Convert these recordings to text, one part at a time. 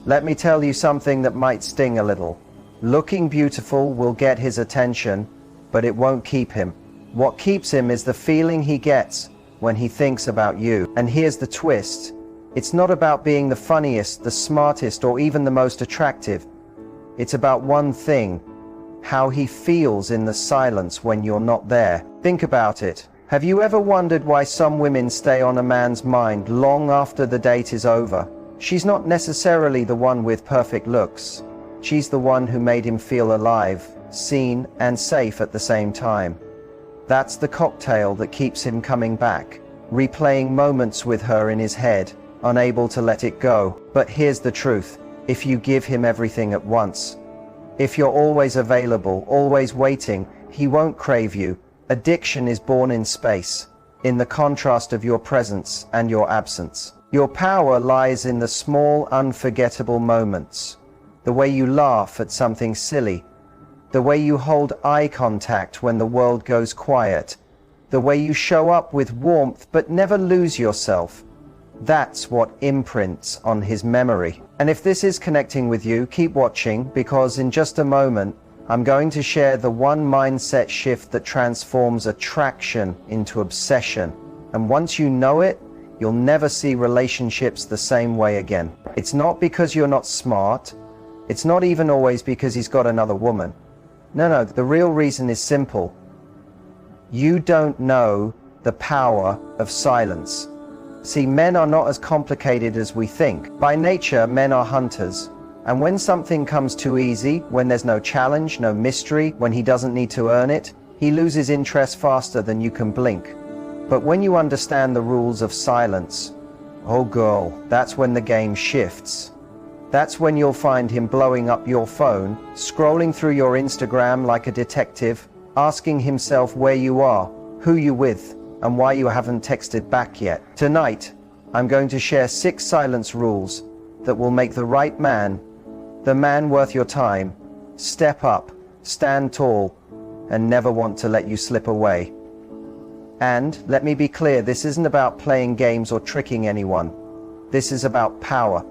Let me tell you something that might sting a little. Looking beautiful will get his attention, but it won't keep him. What keeps him is the feeling he gets when he thinks about you. And here's the twist. It's not about being the funniest, the smartest, or even the most attractive. It's about one thing: how he feels in the silence when you're not there. Think about it. Have you ever wondered why some women stay on a man's mind long after the date is over? She's not necessarily the one with perfect looks. She's the one who made him feel alive, seen, and safe at the same time. That's the cocktail that keeps him coming back, replaying moments with her in his head, unable to let it go. But here's the truth: if you give him everything at once, if you're always available, always waiting, he won't crave you. Addiction is born in space, in the contrast of your presence and your absence. Your power lies in the small, unforgettable moments. The way you laugh at something silly, the way you hold eye contact when the world goes quiet, the way you show up with warmth but never lose yourself. That's what imprints on his memory. And if this is connecting with you, keep watching, because in just a moment, I'm going to share the one mindset shift that transforms attraction into obsession. And once you know it, you'll never see relationships the same way again. It's not because you're not smart. It's not even always because he's got another woman. No, the real reason is simple. You don't know the power of silence. See, men are not as complicated as we think. By nature, men are hunters. And when something comes too easy, when there's no challenge, no mystery, when he doesn't need to earn it, he loses interest faster than you can blink. But when you understand the rules of silence, oh girl, that's when the game shifts. That's when you'll find him blowing up your phone, scrolling through your Instagram like a detective, asking himself where you are, who you with, and why you haven't texted back yet. Tonight, I'm going to share 6 silence rules that will make the right man, the man worth your time, step up, stand tall, and never want to let you slip away. And let me be clear, this isn't about playing games or tricking anyone. This is about power.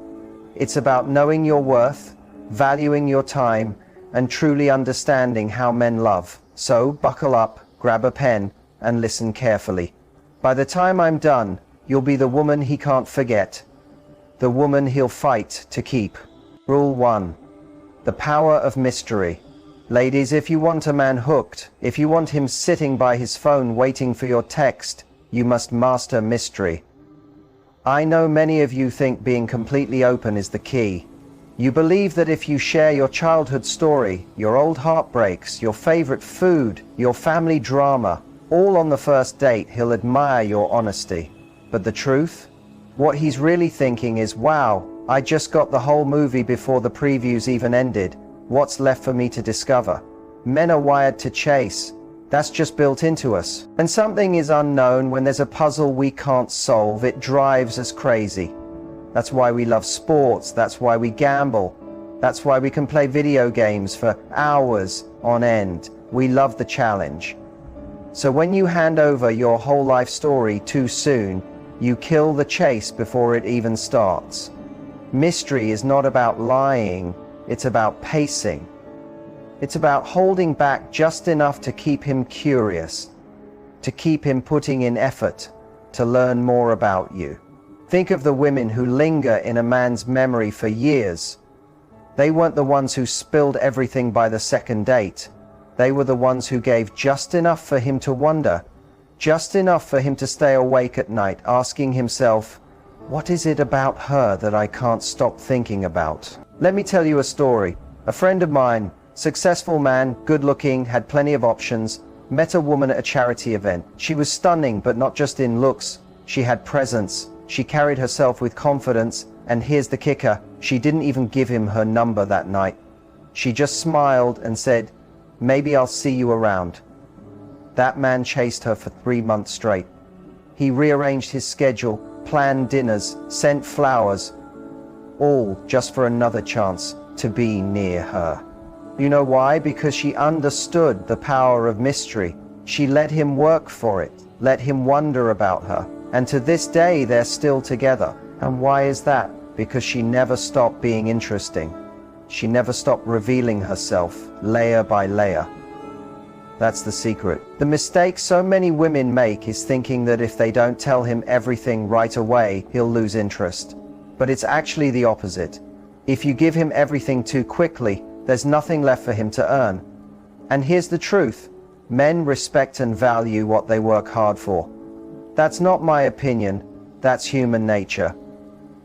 It's about knowing your worth, valuing your time, and truly understanding how men love. So buckle up, grab a pen, and listen carefully. By the time I'm done, you'll be the woman he can't forget, the woman he'll fight to keep. Rule 1. The power of mystery. Ladies, if you want a man hooked, if you want him sitting by his phone waiting for your text, you must master mystery. I know many of you think being completely open is the key. You believe that if you share your childhood story, your old heartbreaks, your favorite food, your family drama, all on the first date, he'll admire your honesty. But the truth? What he's really thinking is, wow, I just got the whole movie before the previews even ended. What's left for me to discover? Men are wired to chase. That's just built into us. When something is unknown, when there's a puzzle we can't solve, it drives us crazy. That's why we love sports. That's why we gamble. That's why we can play video games for hours on end. We love the challenge. So when you hand over your whole life story too soon, you kill the chase before it even starts. Mystery is not about lying, it's about pacing. It's about holding back just enough to keep him curious, to keep him putting in effort, to learn more about you. Think of the women who linger in a man's memory for years. They weren't the ones who spilled everything by the second date. They were the ones who gave just enough for him to wonder, just enough for him to stay awake at night, asking himself, what is it about her that I can't stop thinking about? Let me tell you a story. A friend of mine, successful man, good looking, had plenty of options, met a woman at a charity event. She was stunning, but not just in looks. She had presence. She carried herself with confidence. And here's the kicker, she didn't even give him her number that night. She just smiled and said, maybe I'll see you around. That man chased her for 3 months straight. He rearranged his schedule, planned dinners, sent flowers, all just for another chance to be near her. You know why? Because she understood the power of mystery. She let him work for it, let him wonder about her. And to this day, they're still together. And why is that? because she never stopped being interesting. She never stopped revealing herself, layer by layer. That's the secret. The mistake so many women make is thinking that if they don't tell him everything right away, he'll lose interest. But it's actually the opposite. If you give him everything too quickly, there's nothing left for him to earn. And here's the truth. Men respect and value what they work hard for. That's not my opinion. That's human nature.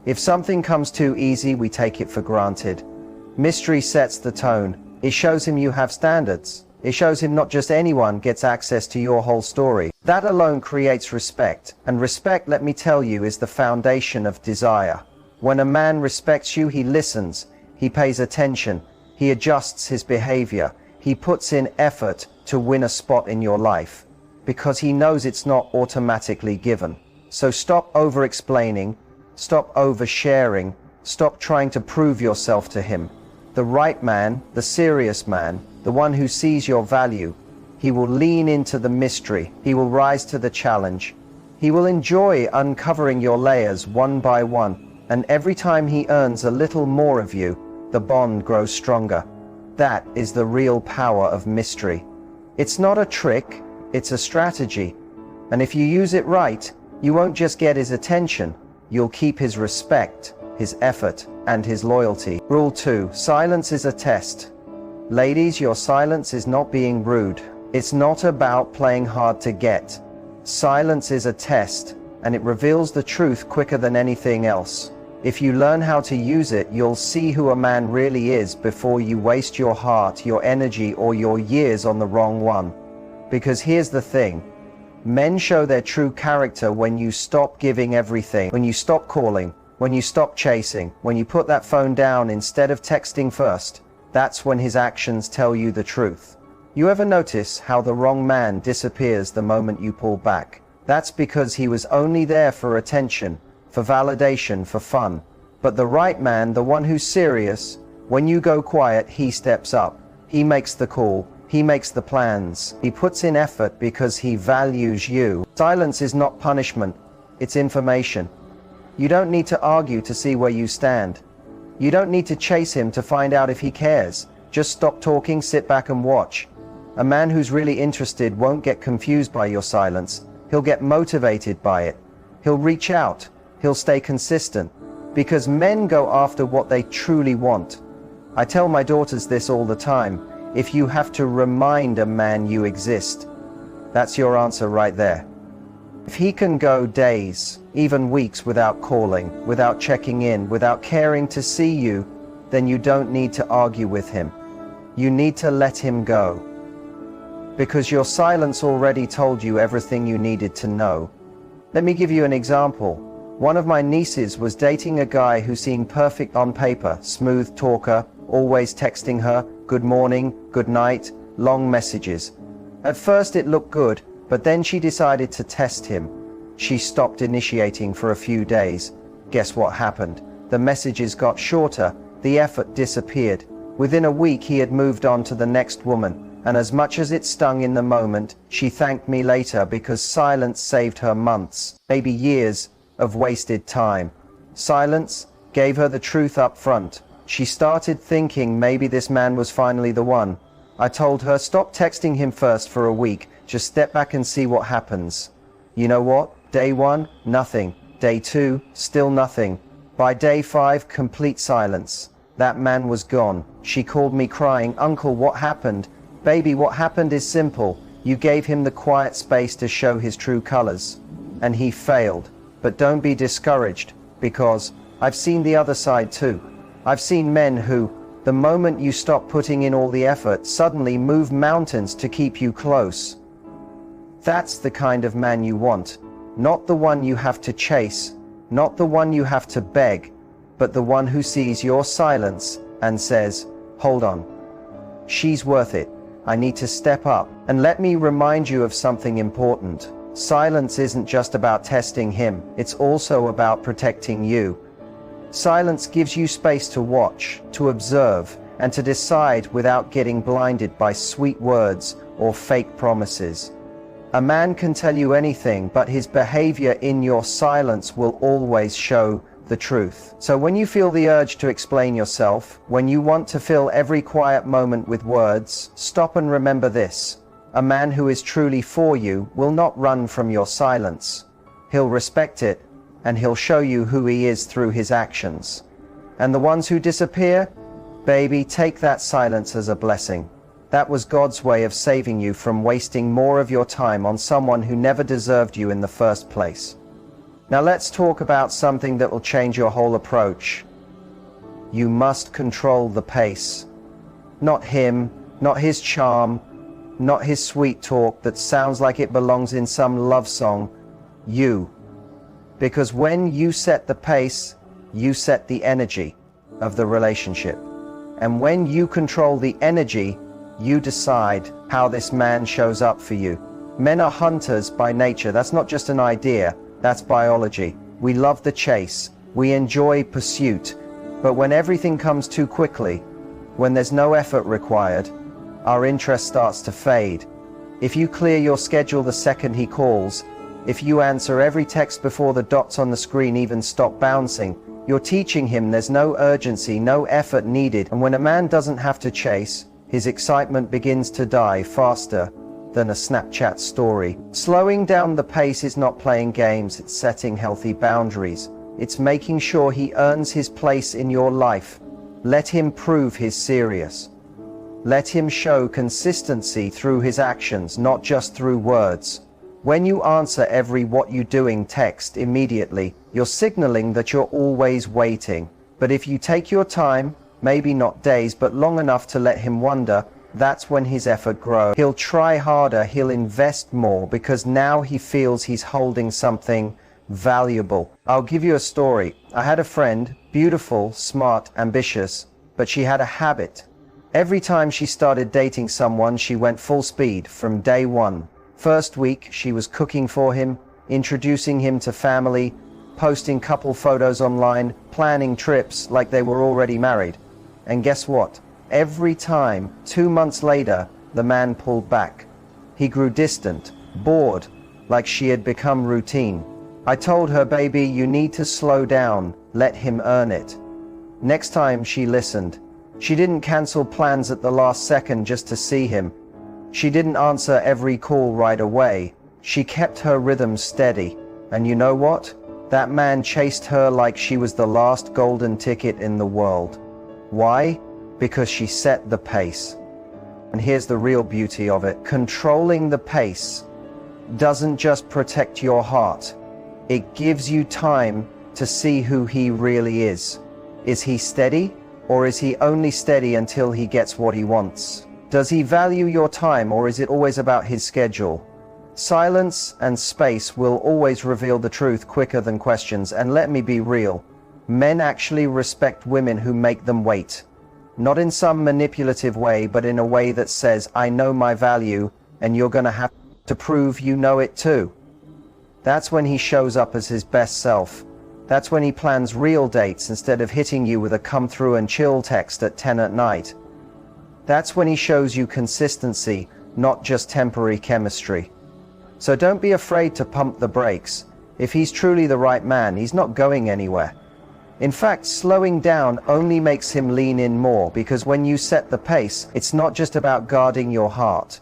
If something comes too easy, we take it for granted. Mystery sets the tone. It shows him you have standards. It shows him not just anyone gets access to your whole story. That alone creates respect. And respect, let me tell you, is the foundation of desire. When a man respects you, he listens. He pays attention. He adjusts his behavior. He puts in effort to win a spot in your life. Because he knows it's not automatically given. So stop over-explaining. Stop oversharing. Stop trying to prove yourself to him. The right man, the serious man, the one who sees your value, he will lean into the mystery. He will rise to the challenge. He will enjoy uncovering your layers one by one. And every time he earns a little more of you, the bond grows stronger. That is the real power of mystery. It's not a trick, it's a strategy. And if you use it right, you won't just get his attention, you'll keep his respect, his effort, and his loyalty. Rule 2. Silence is a test. Ladies, your silence is not being rude. It's not about playing hard to get. Silence is a test, and it reveals the truth quicker than anything else. If you learn how to use it, you'll see who a man really is before you waste your heart, your energy, or your years on the wrong one. Because here's the thing. Men show their true character when you stop giving everything, when you stop calling, when you stop chasing, when you put that phone down instead of texting first. That's when his actions tell you the truth. You ever notice how the wrong man disappears the moment you pull back? That's because he was only there for attention, for validation, for fun. But the right man, the one who's serious, when you go quiet, he steps up. He makes the call. He makes the plans. He puts in effort because he values you. Silence is not punishment. It's information. You don't need to argue to see where you stand. You don't need to chase him to find out if he cares. Just stop talking, sit back and watch. A man who's really interested won't get confused by your silence. He'll get motivated by it. He'll reach out. He'll stay consistent. Because men go after what they truly want. I tell my daughters this all the time. If you have to remind a man you exist, that's your answer right there. If he can go days, even weeks without calling, without checking in, without caring to see you, then you don't need to argue with him. You need to let him go. Because your silence already told you everything you needed to know. Let me give you an example. One of my nieces was dating a guy who seemed perfect on paper, smooth talker, always texting her, good morning, good night, long messages. At first it looked good, but then she decided to test him. She stopped initiating for a few days. Guess what happened? The messages got shorter, the effort disappeared. Within a week he had moved on to the next woman, and as much as it stung in the moment, she thanked me later because silence saved her months, maybe years, of wasted time. Silence gave her the truth up front. She started thinking maybe this man was finally the one. I told her, stop texting him first for a week, just step back and see what happens. You know what? Day 1, nothing. Day 2, still nothing. By day 5, complete silence. That man was gone. She called me crying, Uncle, what happened? Baby, what happened is simple. You gave him the quiet space to show his true colors. And he failed. But don't be discouraged, because I've seen the other side too. I've seen men who, the moment you stop putting in all the effort, suddenly move mountains to keep you close. That's the kind of man you want. Not the one you have to chase, not the one you have to beg, but the one who sees your silence and says, hold on. She's worth it. I need to step up. And let me remind you of something important. Silence isn't just about testing him, it's also about protecting you. Silence gives you space to watch, to observe, and to decide without getting blinded by sweet words or fake promises. A man can tell you anything, but his behavior in your silence will always show the truth. So when you feel the urge to explain yourself, when you want to fill every quiet moment with words, stop and remember this. A man who is truly for you will not run from your silence. He'll respect it, and he'll show you who he is through his actions. And the ones who disappear, baby, take that silence as a blessing. That was God's way of saving you from wasting more of your time on someone who never deserved you in the first place. Now let's talk about something that will change your whole approach. You must control the pace. Not him, not his charm, not his sweet talk that sounds like it belongs in some love song. You. Because when you set the pace, you set the energy of the relationship. And when you control the energy, you decide how this man shows up for you. Men are hunters by nature. That's not just an idea. That's biology. We love the chase. We enjoy pursuit. But when everything comes too quickly, when there's no effort required, our interest starts to fade. If you clear your schedule the second he calls, if you answer every text before the dots on the screen even stop bouncing, you're teaching him there's no urgency, no effort needed. And when a man doesn't have to chase, his excitement begins to die faster than a Snapchat story. Slowing down the pace is not playing games, it's setting healthy boundaries. It's making sure he earns his place in your life. Let him prove he's serious. Let him show consistency through his actions, not just through words. When you answer every "what you doing" text immediately, you're signaling that you're always waiting. But if you take your time, maybe not days, but long enough to let him wonder, that's when his effort grows. He'll try harder, he'll invest more, because now he feels he's holding something valuable. I'll give you a story. I had a friend, beautiful, smart, ambitious, but she had a habit. Every time she started dating someone, she went full speed from day one. First week, she was cooking for him, introducing him to family, posting couple photos online, planning trips like they were already married. And guess what? Every time, 2 months later, the man pulled back. He grew distant, bored, like she had become routine. I told her, baby, you need to slow down, let him earn it. Next time she listened. She didn't cancel plans at the last second just to see him. She didn't answer every call right away. She kept her rhythm steady. And you know what? That man chased her like she was the last golden ticket in the world. Why? Because she set the pace. And here's the real beauty of it. Controlling the pace doesn't just protect your heart. It gives you time to see who he really is. Is he steady, or is he only steady until he gets what he wants? Does he value your time, or is it always about his schedule? Silence and space will always reveal the truth quicker than questions. And let me be real. Men actually respect women who make them wait. Not in some manipulative way, but in a way that says, I know my value, and you're gonna have to prove you know it too. That's when he shows up as his best self. That's when he plans real dates instead of hitting you with a come through and chill text at 10 at night. That's when he shows you consistency, not just temporary chemistry. So don't be afraid to pump the brakes. If he's truly the right man, he's not going anywhere. In fact, slowing down only makes him lean in more, because when you set the pace, it's not just about guarding your heart.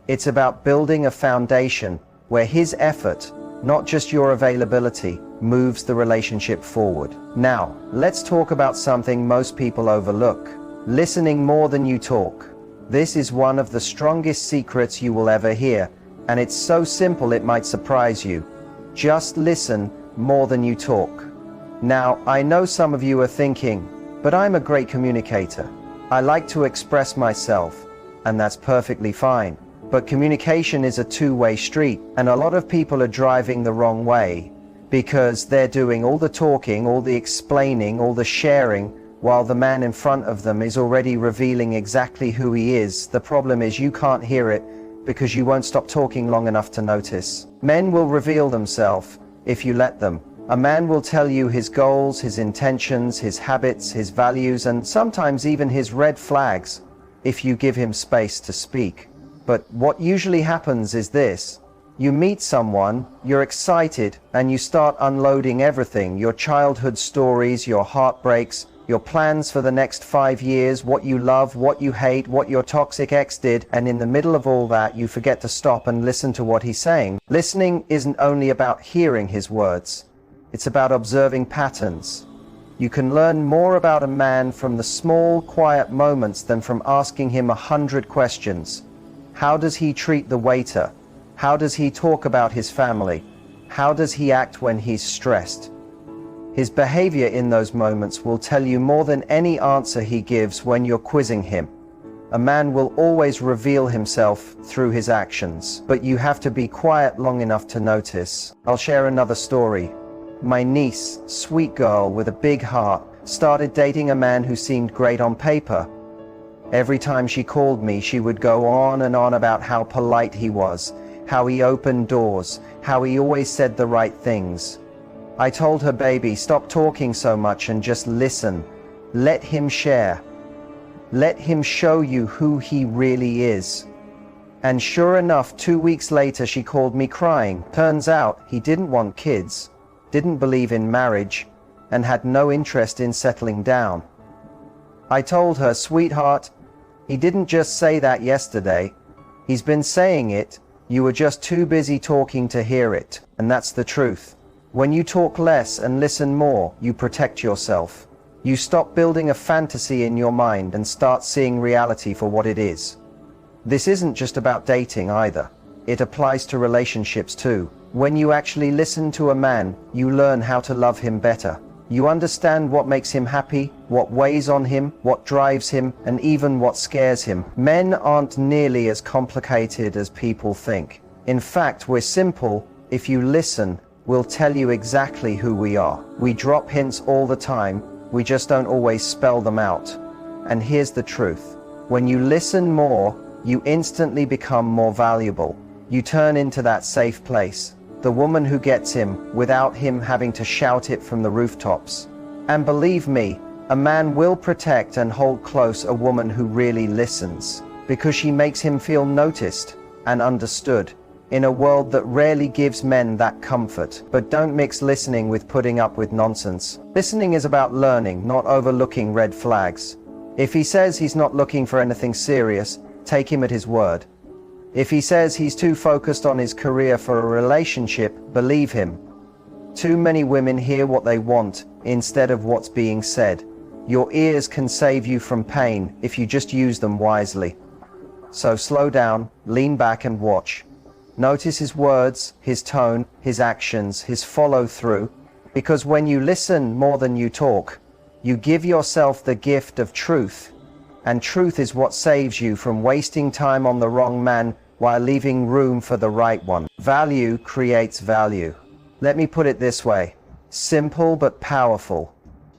It's about building a foundation where his effort, not just your availability, moves the relationship forward. Now, let's talk about something most people overlook. Listening more than you talk. This is one of the strongest secrets you will ever hear, and it's so simple it might surprise you. Just listen more than you talk. Now, I know some of you are thinking, but I'm a great communicator. I like to express myself, and that's perfectly fine. But communication is a two-way street, and a lot of people are driving the wrong way because they're doing all the talking, all the explaining, all the sharing, while the man in front of them is already revealing exactly who he is. The problem is you can't hear it because you won't stop talking long enough to notice. Men will reveal themselves if you let them. A man will tell you his goals, his intentions, his habits, his values, and sometimes even his red flags if you give him space to speak. But what usually happens is this. You meet someone, you're excited, and you start unloading everything, your childhood stories, your heartbreaks, your plans for the next 5 years, what you love, what you hate, what your toxic ex did, and in the middle of all that, you forget to stop and listen to what he's saying. Listening isn't only about hearing his words, it's about observing patterns. You can learn more about a man from the small, quiet moments than from asking him 100 questions. How does he treat the waiter? How does he talk about his family? How does he act when he's stressed? His behavior in those moments will tell you more than any answer he gives when you're quizzing him. A man will always reveal himself through his actions, but you have to be quiet long enough to notice. I'll share another story. My niece, sweet girl with a big heart, started dating a man who seemed great on paper. Every time she called me, she would go on and on about how polite he was, how he opened doors, how he always said the right things. I told her, baby, stop talking so much and just listen. Let him share. Let him show you who he really is. And sure enough, 2 weeks later, she called me crying. Turns out he didn't want kids, didn't believe in marriage, and had no interest in settling down. I told her, sweetheart, he didn't just say that yesterday. He's been saying it. You were just too busy talking to hear it. And that's the truth. When you talk less and listen more, you protect yourself. You stop building a fantasy in your mind and start seeing reality for what it is. This isn't just about dating either. It applies to relationships too. When you actually listen to a man, you learn how to love him better. You understand what makes him happy, what weighs on him, what drives him, and even what scares him. Men aren't nearly as complicated as people think. In fact, we're simple. If you listen, we'll tell you exactly who we are. We drop hints all the time, we just don't always spell them out. And here's the truth. When you listen more, you instantly become more valuable. You turn into that safe place. The woman who gets him without him having to shout it from the rooftops. And believe me, a man will protect and hold close a woman who really listens, because she makes him feel noticed and understood in a world that rarely gives men that comfort. But don't mix listening with putting up with nonsense. Listening is about learning, not overlooking red flags. If he says he's not looking for anything serious, take him at his word. If he says he's too focused on his career for a relationship, believe him. Too many women hear what they want instead of what's being said. Your ears can save you from pain if you just use them wisely. So slow down, lean back and watch. Notice his words, his tone, his actions, his follow-through. Because when you listen more than you talk, you give yourself the gift of truth. And truth is what saves you from wasting time on the wrong man while leaving room for the right one. Value creates value. Let me put it this way. Simple but powerful.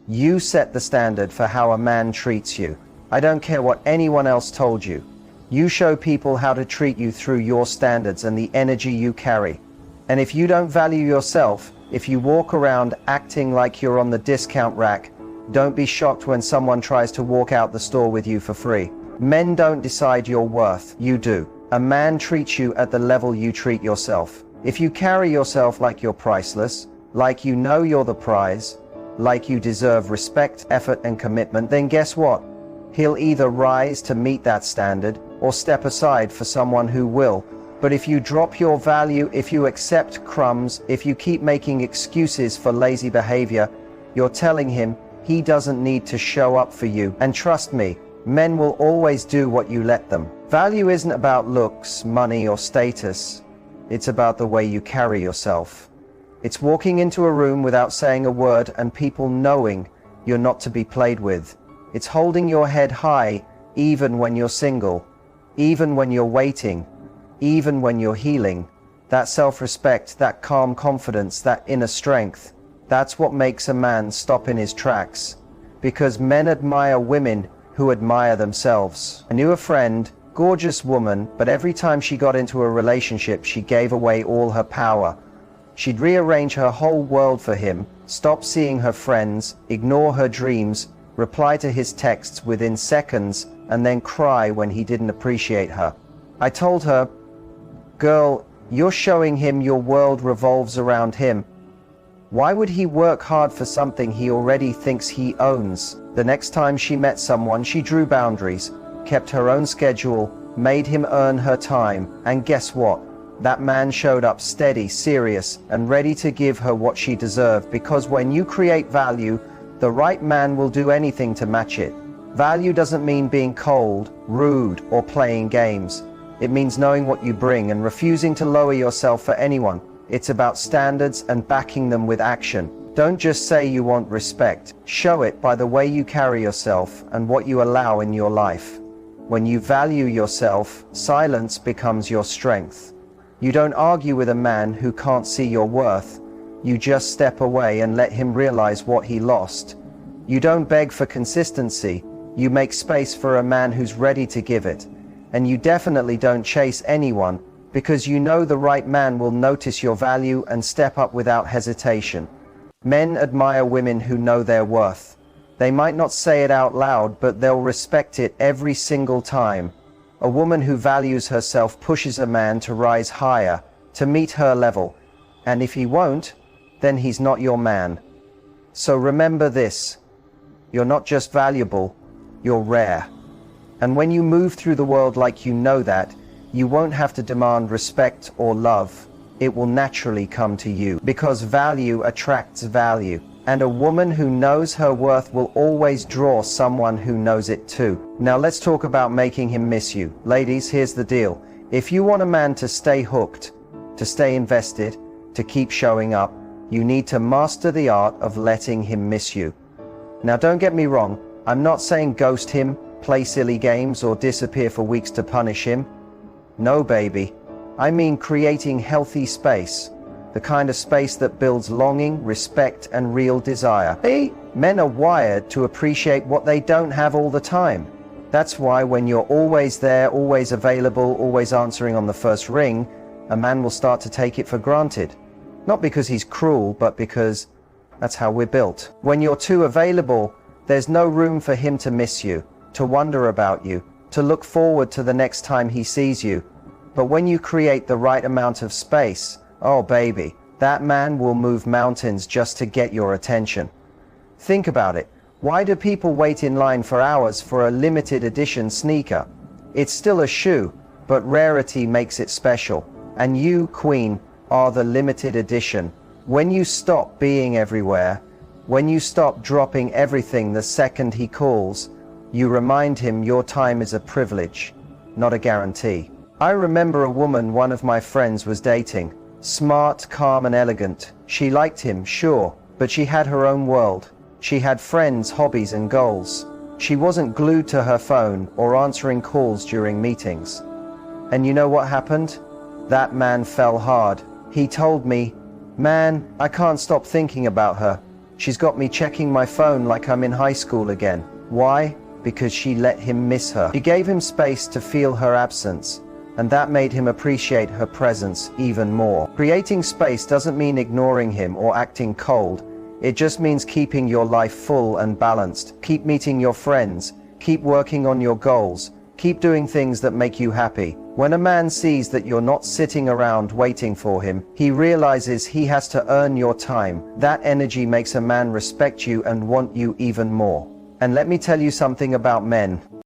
You set the standard for how a man treats you. I don't care what anyone else told you. You show people how to treat you through your standards and the energy you carry. And if you don't value yourself, if you walk around acting like you're on the discount rack, don't be shocked when someone tries to walk out the store with you for free. Men don't decide your worth, you do. A man treats you at the level you treat yourself. If you carry yourself like you're priceless, like you know you're the prize, like you deserve respect, effort, and commitment, then guess what? He'll either rise to meet that standard or step aside for someone who will. But if you drop your value, if you accept crumbs, if you keep making excuses for lazy behavior, you're telling him he doesn't need to show up for you. And trust me, men will always do what you let them. Value isn't about looks, money, or status. It's about the way you carry yourself. It's walking into a room without saying a word and people knowing you're not to be played with. It's holding your head high even when you're single, even when you're waiting, even when you're healing. That self-respect, that calm confidence, that inner strength, that's what makes a man stop in his tracks. Because men admire women who admire themselves. I knew a friend, gorgeous woman, but every time she got into a relationship, she gave away all her power. She'd rearrange her whole world for him, stop seeing her friends, ignore her dreams, reply to his texts within seconds, and then cry when he didn't appreciate her. I told her, girl, You're showing him your world revolves around him. Why would he work hard for something he already thinks he owns? The next time she met someone, she drew boundaries, kept her own schedule, made him earn her time, and guess what? That man showed up steady, serious, and ready to give her what she deserved, because when you create value, the right man will do anything to match it. Value doesn't mean being cold, rude, or playing games. It means knowing what you bring and refusing to lower yourself for anyone. It's about standards and backing them with action. Don't just say you want respect. Show it by the way you carry yourself and what you allow in your life. When you value yourself, silence becomes your strength. You don't argue with a man who can't see your worth. You just step away and let him realize what he lost. You don't beg for consistency. You make space for a man who's ready to give it. And you definitely don't chase anyone, because you know the right man will notice your value and step up without hesitation. Men admire women who know their worth. They might not say it out loud, but they'll respect it every single time. A woman who values herself pushes a man to rise higher, to meet her level. And if he won't, then he's not your man. So remember this: you're not just valuable, you're rare. And when you move through the world like you know that, you won't have to demand respect or love. It will naturally come to you, because value attracts value. And a woman who knows her worth will always draw someone who knows it too. Now let's talk about making him miss you. Ladies, here's the deal. If you want a man to stay hooked, to stay invested, to keep showing up, you need to master the art of letting him miss you. Now don't get me wrong, I'm not saying ghost him, play silly games, or disappear for weeks to punish him. No, baby. I mean creating healthy space. The kind of space that builds longing, respect, and real desire. Hey, men are wired to appreciate what they don't have all the time. That's why when you're always there, always available, always answering on the first ring, a man will start to take it for granted. Not because he's cruel, but because that's how we're built. When you're too available, there's no room for him to miss you, to wonder about you, to look forward to the next time he sees you. But when you create the right amount of space, oh baby, that man will move mountains just to get your attention. Think about it. Why do people wait in line for hours for a limited edition sneaker? It's still a shoe, but rarity makes it special. And you, queen, are the limited edition. When you stop being everywhere, when you stop dropping everything the second he calls, you remind him your time is a privilege, not a guarantee. I remember a woman one of my friends was dating. Smart, calm, and elegant. She liked him, sure, but she had her own world. She had friends, hobbies, and goals. She wasn't glued to her phone or answering calls during meetings. And you know what happened? That man fell hard. He told me, "Man, I can't stop thinking about her. She's got me checking my phone like I'm in high school again." Why? Because she let him miss her. She gave him space to feel her absence, and that made him appreciate her presence even more. Creating space doesn't mean ignoring him or acting cold. It just means keeping your life full and balanced. Keep meeting your friends. Keep working on your goals. Keep doing things that make you happy. When a man sees that you're not sitting around waiting for him, he realizes he has to earn your time. That energy makes a man respect you and want you even more. And let me tell you something about men.